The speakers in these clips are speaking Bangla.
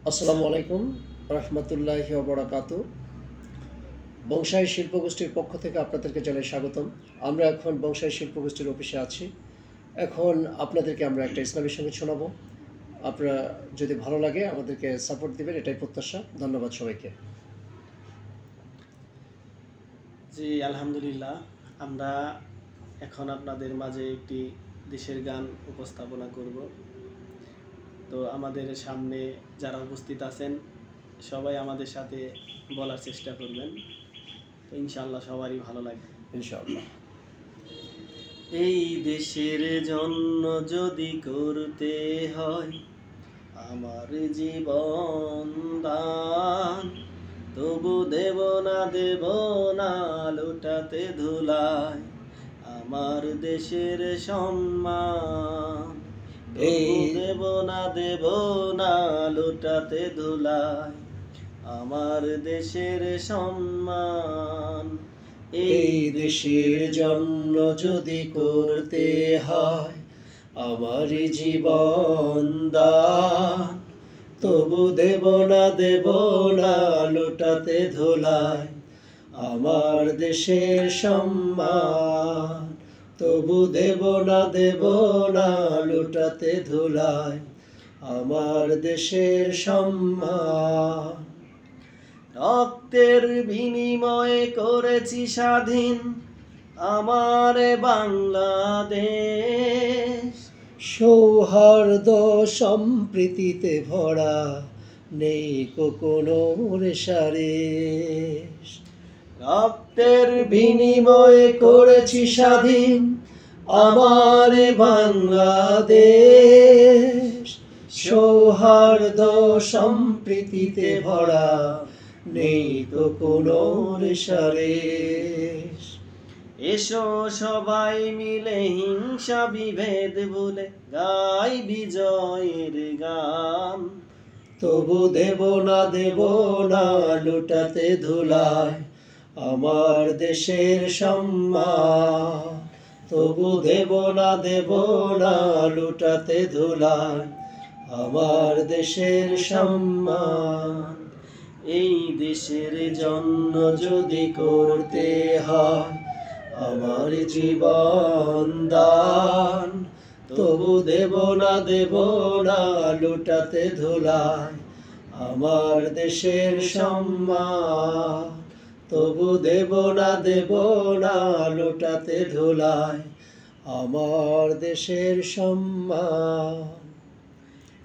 আসসালামু আলাইকুম রহমতুল্লাহি ওয়া বারাকাতুহু। বংশাই শিল্পগোষ্ঠীর পক্ষ থেকে আপনাদেরকে জানাই স্বাগতম। আমরা এখন বংশাই শিল্পগোষ্ঠীর অফিসে আছি। এখন আপনাদেরকে আমরা একটা ইসলামী সঙ্গীত শোনাবো। আপনারা যদি ভালো লাগে আমাদেরকে সাপোর্ট দিবেন, এটাই প্রত্যাশা। ধন্যবাদ সবাইকে। জি আলহামদুলিল্লাহ, আমরা এখন আপনাদের মাঝে একটি দেশের গান উপস্থাপনা করব। তো আমাদের সামনে যারা উপস্থিত আছেন সবাই আমাদের সাথে বলার চেষ্টা করবেন, তো ইনশাআল্লাহ সবারই ভালো লাগবে ইনশাআল্লাহ। এই দেশের জন্য যদি করতে হয় আমার জীবন দান, তবু দেব না লুটাতে ধুলায় আমার দেশের সম্মান। দেব না লুটাতে ধুলায় আমার দেশের সম্মান। এই দেশের জন্য যদি করতে হয় আমার জীবন দান, তবু দেব না লুটাতে ধুলায় আমার দেশের সম্মান। তবু দেব না লুটাতে ধুলায় আমার দেশের সম্মান। রক্তের বিনিময়ে করেছি স্বাধীন আমার বাংলাদেশ, সৌহার্দ্য সম্প্রীতিতে ভরা নেই কোনো রেশারেশ। রক্তের বিনিময়ে করেছি স্বাধীন আমার বাংলাদেশ, সৌহার্দ্য সম্প্রীতিতে ভরা নেই তো কোনো রেশারেশ। এসো সবাই মিলে হিংসা বিভেদ ভুলে গাই বিজয়ের গান। তবু দেব না লুটাতে ধুলায় আমার দেশের সম্মান। তবু দেব না লুটাতে ধুলায় আমার দেশের সম্মান। এই দেশের জন্য যদি করতে হয় আমার জীবন দান, তবু দেব না লুটাতে ধুলায় আমার দেশের সম্মান। তবু দেব না লুটাতে ধুলায় আমার দেশের সম্মান।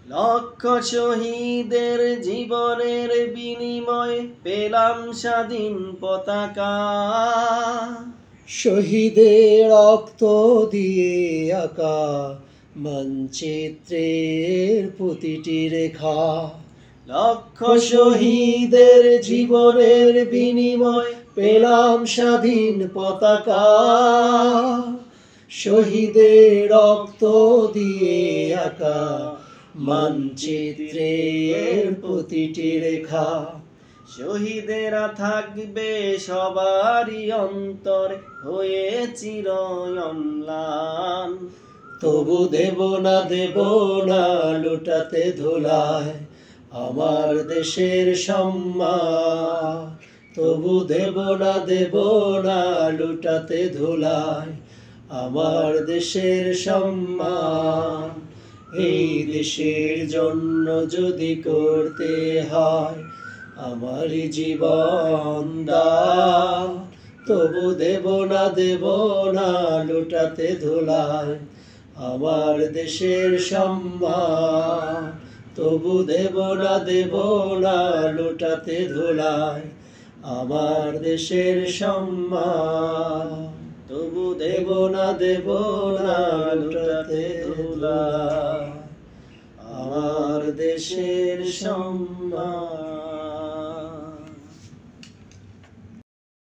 লক্ষ শহীদের জীবনের বিনিময়ে পেলাম স্বাধীন পতাকা। শহীদের রক্ত দিয়ে আঁকা মানচিত্রের প্রতিটি রেখা। লক্ষ শহীদের জীবনের বিনিময়ে পেলাম স্বাধীন পতাকা। শহীদের রক্ত দিয়ে আঁকা মানচিত্রের প্রতিটি রেখা। শহীদেরা থাকবে সবারই অন্তরে হয়ে চির অম্লান। তবু দেব না লুটাতে ধুলায় আমার দেশের সম্মান। তবু দেব না লুটাতে ধুলায় আমার দেশের সম্মান। এই দেশের জন্য যদি করতে হয় আমার জীবন দান, তবু দেব না লুটাতে ধুলায় আমার দেশের সম্মান। তবু দেব না লুটাতে ধুলায় আমার দেশের সম্মান। তবু দেব না লুটাতে ধুলায় আমার দেশের সম্মান।